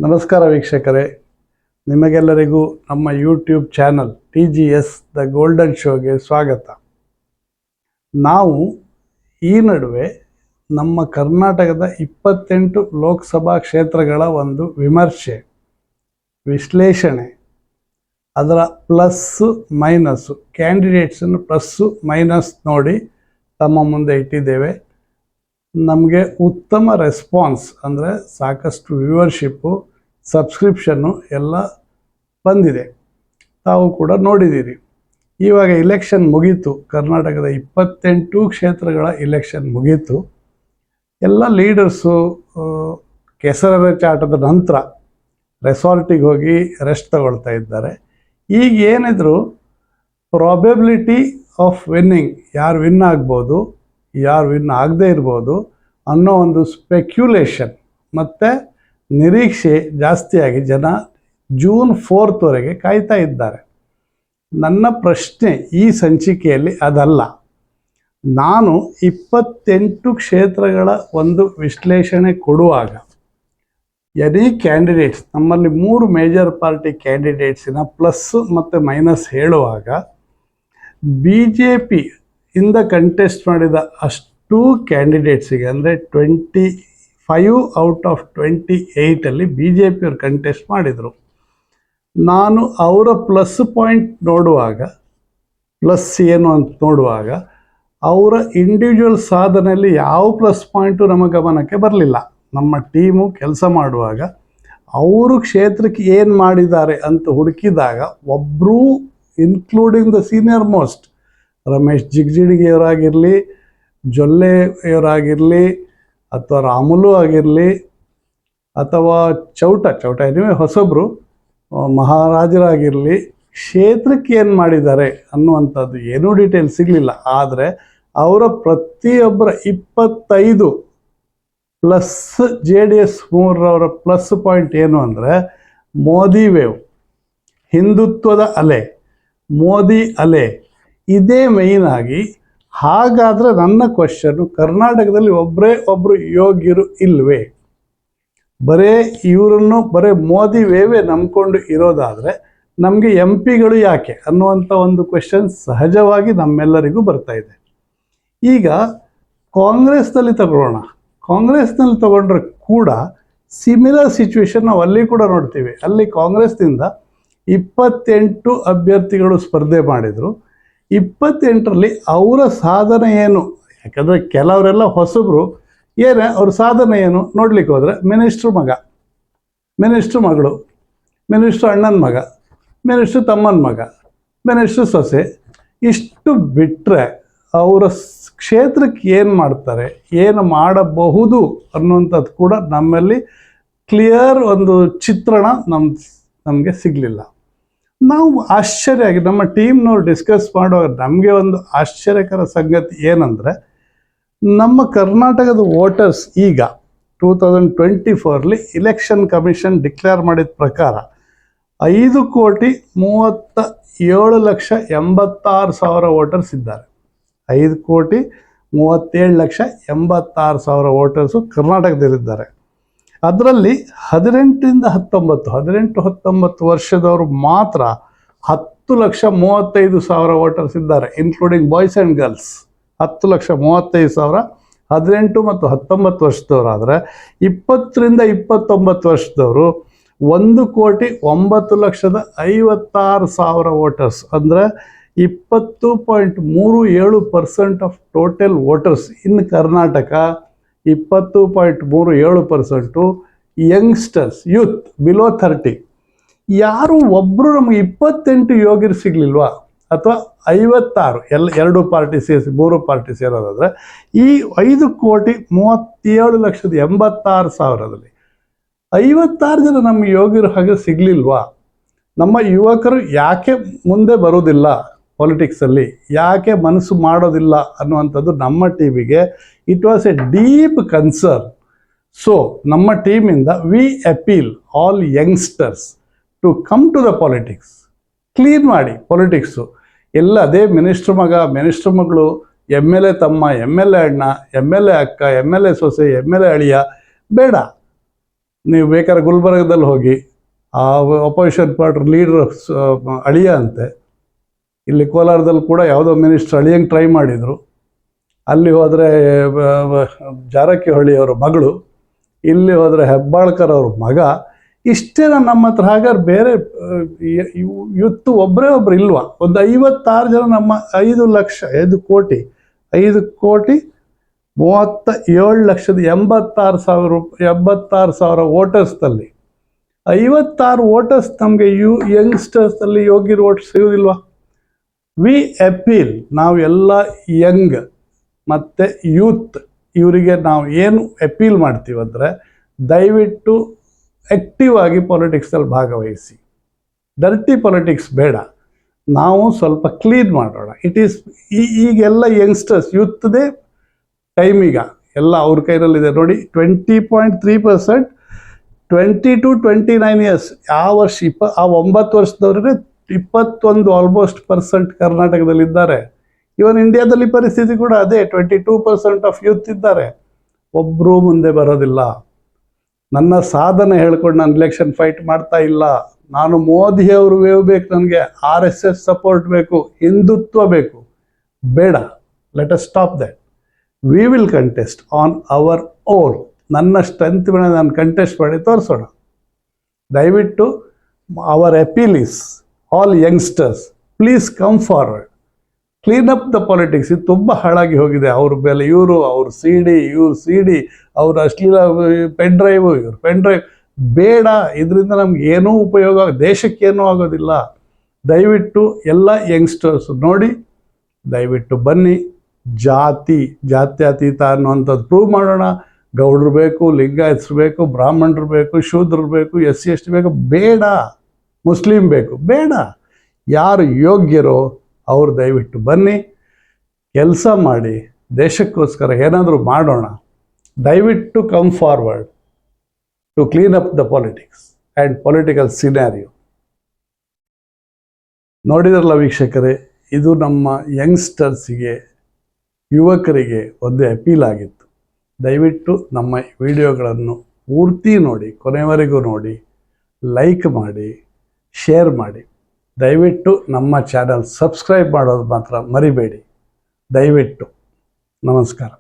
ನಮಸ್ಕಾರ ವೀಕ್ಷಕರೇ, ನಿಮಗೆಲ್ಲರಿಗೂ ನಮ್ಮ YouTube channel TGS the golden ಶೋಗೆ ಸ್ವಾಗತ. ನಾವು ಈ ನಡುವೆ ನಮ್ಮ ಕರ್ನಾಟಕದ 28 ಲೋಕಸಭಾ ಕ್ಷೇತ್ರಗಳ ಒಂದು ವಿಮರ್ಶೆ, ವಿಶ್ಲೇಷಣೆ, ಅದರ ಪ್ಲಸ್ಸು ಮೈನಸ್ಸು, ಕ್ಯಾಂಡಿಡೇಟ್ಸನ್ನು ಪ್ಲಸ್ಸು ಮೈನಸ್ ನೋಡಿ ತಮ್ಮ ಮುಂದೆ ಇಟ್ಟಿದ್ದೇವೆ. ನಮಗೆ ಉತ್ತಮ ರೆಸ್ಪಾನ್ಸ್ ಅಂದರೆ ಸಾಕಷ್ಟು ವ್ಯೂವರ್ಶಿಪ್ಪು, ಸಬ್ಸ್ಕ್ರಿಪ್ಷನ್ನು ಎಲ್ಲ ಬಂದಿದೆ. ತಾವು ಕೂಡ ನೋಡಿದ್ದೀರಿ. ಇವಾಗ ಇಲೆಕ್ಷನ್ ಮುಗೀತು, ಕರ್ನಾಟಕದ 28 ಕ್ಷೇತ್ರಗಳ ಇಲೆಕ್ಷನ್ ಮುಗೀತು. ಎಲ್ಲ ಲೀಡರ್ಸು ಕೆಸರ ಚಾಟದ ನಂತರ ರೆಸಾರ್ಟಿಗೆ ಹೋಗಿ ರೆಸ್ಟ್ ತಗೊಳ್ತಾ ಇದ್ದಾರೆ. ಈಗ ಏನಿದ್ರು ಪ್ರಾಬೆಬಿಲಿಟಿ ಆಫ್ ವಿನ್ನಿಂಗ್, ಯಾರು ವಿನ್ ಆಗ್ಬೋದು, ಯಾರು ವಿನ್ ಆಗದೇ ಇರ್ಬೋದು ಅನ್ನೋ ಒಂದು ಸ್ಪೆಕ್ಯುಲೇಷನ್ ಮತ್ತು ನಿರೀಕ್ಷೆ ಜಾಸ್ತಿಯಾಗಿ ಜನ ಜೂನ್ 4 ಕಾಯ್ತಾ ಇದ್ದಾರೆ. ನನ್ನ ಪ್ರಶ್ನೆ ಈ ಸಂಚಿಕೆಯಲ್ಲಿ ಅದಲ್ಲ. ನಾನು 28 ಕ್ಷೇತ್ರಗಳ ಒಂದು ವಿಶ್ಲೇಷಣೆ ಕೊಡುವಾಗ ಎನಿ ಕ್ಯಾಂಡಿಡೇಟ್ಸ್, ನಮ್ಮಲ್ಲಿ 3 ಮೇಜರ್ ಪಾರ್ಟಿ ಕ್ಯಾಂಡಿಡೇಟ್ಸಿನ ಪ್ಲಸ್ಸು ಮತ್ತು ಮೈನಸ್ ಹೇಳುವಾಗ BJP ಇಂದ ಕಂಟೆಸ್ಟ್ ಮಾಡಿದ ಅಷ್ಟೂ ಕ್ಯಾಂಡಿಡೇಟ್ಸಿಗೆ ಅಂದರೆ 25 ಔಟ್ ಆಫ್ 28 BJP ಅವರು ಕಂಟೆಸ್ಟ್ ಮಾಡಿದರು. ನಾನು ಅವರ ಪ್ಲಸ್ ಪಾಯಿಂಟ್ ನೋಡುವಾಗ, ಪ್ಲಸ್ ಏನು ಅಂತ ನೋಡುವಾಗ, ಅವರ ಇಂಡಿವಿಜುವಲ್ ಸಾಧನೆಯಲ್ಲಿ ಯಾವ ಪ್ಲಸ್ ಪಾಯಿಂಟು ನಮ್ಮ ಗಮನಕ್ಕೆ ಬರಲಿಲ್ಲ. ನಮ್ಮ ಟೀಮು ಕೆಲಸ ಮಾಡುವಾಗ ಅವರು ಕ್ಷೇತ್ರಕ್ಕೆ ಏನು ಮಾಡಿದ್ದಾರೆ ಅಂತ ಹುಡುಕಿದಾಗ ಒಬ್ಬರೂ, including the senior most Ramesh ಜಿಗಜಿಣಗಿಯವರಾಗಿರಲಿ, ಜೊಲ್ಲೆಯವರಾಗಿರಲಿ, ಅಥವಾ ರಾಮುಲು ಆಗಿರಲಿ, ಅಥವಾ ಚೌಟ ಎನಿವೆ ಹೊಸಬ್ರು ಮಹಾರಾಜರಾಗಿರಲಿ, ಕ್ಷೇತ್ರಕ್ಕೆ ಏನು ಮಾಡಿದ್ದಾರೆ ಅನ್ನುವಂಥದ್ದು ಏನೂ ಡೀಟೇಲ್ ಸಿಗಲಿಲ್ಲ. ಆದರೆ ಅವರ ಪ್ರತಿಯೊಬ್ಬರ 25 ಪ್ಲಸ್ JDS 3ರವರ ಪ್ಲಸ್ ಪಾಯಿಂಟ್ ಏನು ಅಂದರೆ ಮೋದಿ ವೇವ್, ಹಿಂದುತ್ವದ ಅಲೆ, ಮೋದಿ ಅಲೆ, ಇದೇ ಮೇಯ್ನಾಗಿ. ಹಾಗಾದರೆ ನನ್ನ ಕ್ವಶನ್ನು, ಕರ್ನಾಟಕದಲ್ಲಿ ಒಬ್ಬರು ಯೋಗ್ಯರು ಇಲ್ವೇ? ಬರೇ ಇವರನ್ನು ಬರೇ ಮೋದಿ ವೇವೇ ನಂಬ್ಕೊಂಡು ಇರೋದಾದರೆ ನಮಗೆ MPಗಳು ಯಾಕೆ ಅನ್ನುವಂಥ ಒಂದು ಕ್ವೆಶನ್ ಸಹಜವಾಗಿ ನಮ್ಮೆಲ್ಲರಿಗೂ ಬರ್ತಾ ಇದೆ. ಈಗ ಕಾಂಗ್ರೆಸ್ನಲ್ಲಿ ತಗೊಂಡ್ರೆ ಕೂಡ ಸಿಮಿಲರ್ ಸಿಚುವೇಶನ್ ನಾವು ಅಲ್ಲಿ ಕೂಡ ನೋಡ್ತೀವಿ. ಅಲ್ಲಿ ಕಾಂಗ್ರೆಸ್ನಿಂದ 28 ಅಭ್ಯರ್ಥಿಗಳು ಸ್ಪರ್ಧೆ ಮಾಡಿದರು. 28ರಲ್ಲಿ ಅವರ ಸಾಧನೆ ಏನು? ಯಾಕಂದರೆ ಕೆಲವರೆಲ್ಲ ಹೊಸಬ್ರು, ಅವ್ರ ಸಾಧನೆ ಏನು ನೋಡ್ಲಿಕ್ಕೆ ಹೋದರೆ ಮಿನಿಸ್ಟ್ರ್ ಮಗ, ಮಿನಿಸ್ಟ್ರ್ ಮಗಳು, ಮಿನಿಸ್ಟ್ರ್ ಅಣ್ಣನ ಮಗ, ಮಿನಿಸ್ಟ್ರ್ ತಮ್ಮನ ಮಗ, ಮಿನಿಸ್ಟ್ರ್ ಸೊಸೆ, ಇಷ್ಟು ಬಿಟ್ಟರೆ ಅವರ ಕ್ಷೇತ್ರಕ್ಕೆ ಏನು ಮಾಡ್ತಾರೆ, ಏನು ಮಾಡಬಹುದು ಅನ್ನುವಂಥದ್ದು ಕೂಡ ನಮ್ಮಲ್ಲಿ ಕ್ಲಿಯರ್ ಒಂದು ಚಿತ್ರಣ ನಮಗೆ ಸಿಗಲಿಲ್ಲ. ನಾವು ಆಶ್ಚರ್ಯ ಆಗಿ ನಮ್ಮ ಟೀಮ್ನವ್ರು ಡಿಸ್ಕಸ್ ಮಾಡುವಾಗ ನಮಗೆ ಒಂದು ಆಶ್ಚರ್ಯಕರ ಸಂಗತಿ ಏನಂದರೆ, ನಮ್ಮ ಕರ್ನಾಟಕದ ವೋಟರ್ಸ್ ಈಗ 2024 ಇಲೆಕ್ಷನ್ ಕಮಿಷನ್ ಡಿಕ್ಲೇರ್ ಮಾಡಿದ ಪ್ರಕಾರ 5,37,86,000 ವೋಟರ್ಸ್ ಇದ್ದಾರೆ. 5,37,86,000 ವೋಟರ್ಸು ಕರ್ನಾಟಕದಲ್ಲಿದ್ದಾರೆ. ಅದರಲ್ಲಿ 18-19 ವರ್ಷದವರು ಮಾತ್ರ 10,35,000 ವೋಟರ್ಸ್ ಇದ್ದಾರೆ, ಇನ್ಕ್ಲೂಡಿಂಗ್ ಬಾಯ್ಸ್ ಆ್ಯಂಡ್ ಗರ್ಲ್ಸ್. 10,35,000 18 ಮತ್ತು 19 ವರ್ಷದವರಾದರೆ 20-29 ವರ್ಷದವರು 1,09,56,000 ವೋಟರ್ಸ್, ಅಂದರೆ 20.37% of total voters in Karnataka. 20.37% youngsters, youth below 30. ಯಾರು ಒಬ್ಬರು ನಮಗೆ 28 ಯೋಗ್ಯರು ಸಿಗಲಿಲ್ವಾ? ಅಥವಾ 56, ಎರಡು ಪಾರ್ಟಿ ಸೇರಿಸಿ 3 ಪಾರ್ಟಿ ಸೇರೋದಾದರೆ ಈ 5,37,86,000ದಲ್ಲಿ 56 ಜನ ನಮ್ಮ ಯೋಗ್ಯರು ಹಾಗೆ ಸಿಗಲಿಲ್ವಾ? ನಮ್ಮ ಯುವಕರು ಯಾಕೆ ಮುಂದೆ ಬರೋದಿಲ್ಲ ಪಾಲಿಟಿಕ್ಸಲ್ಲಿ, ಯಾಕೆ ಮನಸ್ಸು ಮಾಡೋದಿಲ್ಲ ಅನ್ನುವಂಥದ್ದು ನಮ್ಮ ಟೀಮಿಗೆ it was a deep concern. So ನಮ್ಮ ಟೀಮಿಂದ we appeal all youngsters to come to the politics. Clean ಮಾಡಿ ಪಾಲಿಟಿಕ್ಸು. ಎಲ್ಲ ಅದೇ ಮಿನಿಸ್ಟ್ರ್ ಮಗ, ಮಿನಿಸ್ಟ್ರ್ ಮಗಳು, MLA ತಮ್ಮ, MLA ಅಣ್ಣ, MLA ಅಕ್ಕ, MLA ಸೊಸೆ, MLA ಅಳಿಯ ಬೇಡ. ನೀವು ಬೇಕಾದ್ರೆ ಗುಲ್ಬರ್ಗದಲ್ಲಿ ಹೋಗಿ, ಆ ಅಪೋಸಿಷನ್ ಪಾರ್ಟಿ ಲೀಡ್ರ್ ಅಳಿಯ ಅಂತೆ. ಇಲ್ಲಿ ಕೋಲಾರದಲ್ಲಿ ಕೂಡ ಯಾವುದೋ ಮಿನಿಸ್ಟ್ರ್ ಅಳಿಯಂಗೆ ಟ್ರೈ ಮಾಡಿದರು. ಅಲ್ಲಿ ಹೋದರೆ ಜಾರಕಿಹೊಳಿ ಅವರ ಮಗಳು, ಇಲ್ಲಿ ಹೋದರೆ ಹೆಬ್ಬಾಳ್ಕರ್ ಅವ್ರ ಮಗ. ಇಷ್ಟೇನ ನಮ್ಮ ಹತ್ರ? ಹಾಗಾದ್ರೆ ಬೇರೆ ಯುತ್ತು ಒಬ್ಬರೇ ಒಬ್ರು ಇಲ್ವಾ? ಒಂದು 56 ಜನ ನಮ್ಮ 5,37,86,000 ವೋಟರ್ಸ್ದಲ್ಲಿ 56 ವೋಟರ್ಸ್ ನಮಗೆ ಯಂಗ್ಸ್ಟರ್ಸಲ್ಲಿ ಯೋಗ್ಯರು ವೋಟ್ ಸಿಗೋದಿಲ್ವಾ? ವಿ ಅಪೀಲ್, ನಾವು ಎಲ್ಲ ಯಂಗ್ ಮತ್ತು ಯೂತ್ ಇವರಿಗೆ ನಾವು ಏನು ಅಪೀಲ್ ಮಾಡ್ತೀವಿ ಅಂದರೆ, ದಯವಿಟ್ಟು ಆ್ಯಕ್ಟಿವ್ ಆಗಿ ಪಾಲಿಟಿಕ್ಸಲ್ಲಿ ಭಾಗವಹಿಸಿ. ಡರ್ಟಿ ಪಾಲಿಟಿಕ್ಸ್ ಬೇಡ, ನಾವು ಸ್ವಲ್ಪ ಕ್ಲೀನ್ ಮಾಡೋಣ. ಈಗೆಲ್ಲ ಯಂಗ್ಸ್ಟರ್ಸ್ ಯೂತ್ದೇ ಟೈಮ್, ಈಗ ಎಲ್ಲ ಅವ್ರ ಕೈನಲ್ಲಿದೆ ನೋಡಿ. 20.3% 20 to 29 ಇಯರ್ಸ್. ಆ ವರ್ಷ 9 ವರ್ಷದವ್ರಿಗೆ 21 ಆಲ್ಮೋಸ್ಟ್ % ಕರ್ನಾಟಕದಲ್ಲಿದ್ದಾರೆ. ಇವನ್ ಇಂಡಿಯಾದಲ್ಲಿ ಪರಿಸ್ಥಿತಿ ಕೂಡ ಅದೇ, 22% ಆಫ್ ಯೂತ್ ಇದ್ದಾರೆ. ಒಬ್ಬರೂ ಮುಂದೆ ಬರೋದಿಲ್ಲ. ನನ್ನ ಸಾಧನೆ ಹೇಳ್ಕೊಂಡು ನಾನು ಎಲೆಕ್ಷನ್ ಫೈಟ್ ಮಾಡ್ತಾ ಇಲ್ಲ. ನಾನು ಮೋದಿಯವರು ವೇವ್ ಬೇಕು, ನನಗೆ RSS ಸಪೋರ್ಟ್ ಬೇಕು, ಹಿಂದುತ್ವ ಬೇಕು, ಬೇಡ. Let us stop that. We will contest on our own. ನನ್ನ ಸ್ಟ್ರೆಂತ್ ಮೇಲೆ ನಾನು ಕಂಟೆಸ್ಟ್ ಮಾಡಿ ತೋರಿಸೋಣ. ದಯವಿಟ್ಟು our appeal is all youngsters, please come forward, clean up the politics. ಇದು ತುಂಬ ಹಾಳಾಗಿ ಹೋಗಿದೆ. ಅವ್ರ ಮೇಲೆ ಇವರು, ಅವ್ರ CD, ಇವ್ರ CD, ಅವ್ರ ಅಶ್ಲೀಲ ಪೆನ್ ಡ್ರೈವು, ಇವ್ರ ಪೆನ್ ಡ್ರೈವ್ ಬೇಡ. ಇದರಿಂದ ನಮ್ಗೆ ಏನೂ ಉಪಯೋಗ, ದೇಶಕ್ಕೇನೂ ಆಗೋದಿಲ್ಲ. ದಯವಿಟ್ಟು ಎಲ್ಲ ಯಂಗ್ಸ್ಟರ್ಸ್ ನೋಡಿ, ದಯವಿಟ್ಟು ಬನ್ನಿ. ಜಾತ್ಯತೀತ ಅನ್ನುವಂಥದ್ದು ಪ್ರೂವ್ ಮಾಡೋಣ. ಗೌಡ್ರು ಬೇಕು, ಲಿಂಗಾಯತರು ಬೇಕು, ಬ್ರಾಹ್ಮಣರು ಬೇಕು, ಶೂದ್ರರು ಬೇಕು, SC ST ಬೇಕು, ಬೇಡ. ಮುಸ್ಲಿಂ ಬೇಕು, ಬೇಡ. ಯಾರು ಯೋಗ್ಯರೋ ಅವರು ದಯವಿಟ್ಟು ಬನ್ನಿ, ಕೆಲಸ ಮಾಡಿ, ದೇಶಕ್ಕೋಸ್ಕರ ಏನಾದರೂ ಮಾಡೋಣ. ದಯವಿಟ್ಟು come forward to clean up the politics and political scenario. ನೋಡಿದ್ರಲ್ಲ ವೀಕ್ಷಕರೇ, ಇದು ನಮ್ಮ ಯಂಗ್ಸ್ಟರ್ಸಿಗೆ, ಯುವಕರಿಗೆ ಒಂದು ಅಪೀಲ್ ಆಗಿತ್ತು. ದಯವಿಟ್ಟು ನಮ್ಮ ವಿಡಿಯೋಗಳನ್ನು ಪೂರ್ತಿ ನೋಡಿ, ಕೊನೆವರೆಗೂ ನೋಡಿ, ಲೈಕ್ ಮಾಡಿ, ಶೇರ್ ಮಾಡಿ. ದಯವಿಟ್ಟು ನಮ್ಮ ಚಾನಲ್ ಸಬ್ಸ್ಕ್ರೈಬ್ ಮಾಡೋದು ಮಾತ್ರ ಮರಿಬೇಡಿ. ದಯವಿಟ್ಟು. ನಮಸ್ಕಾರ.